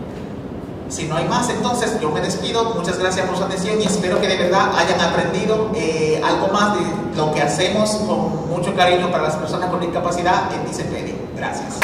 si no hay más, entonces yo me despido. Muchas gracias por su atención y espero que de verdad hayan aprendido algo más de lo que hacemos con mucho cariño para las personas con discapacidad en DICEPEDI. Gracias.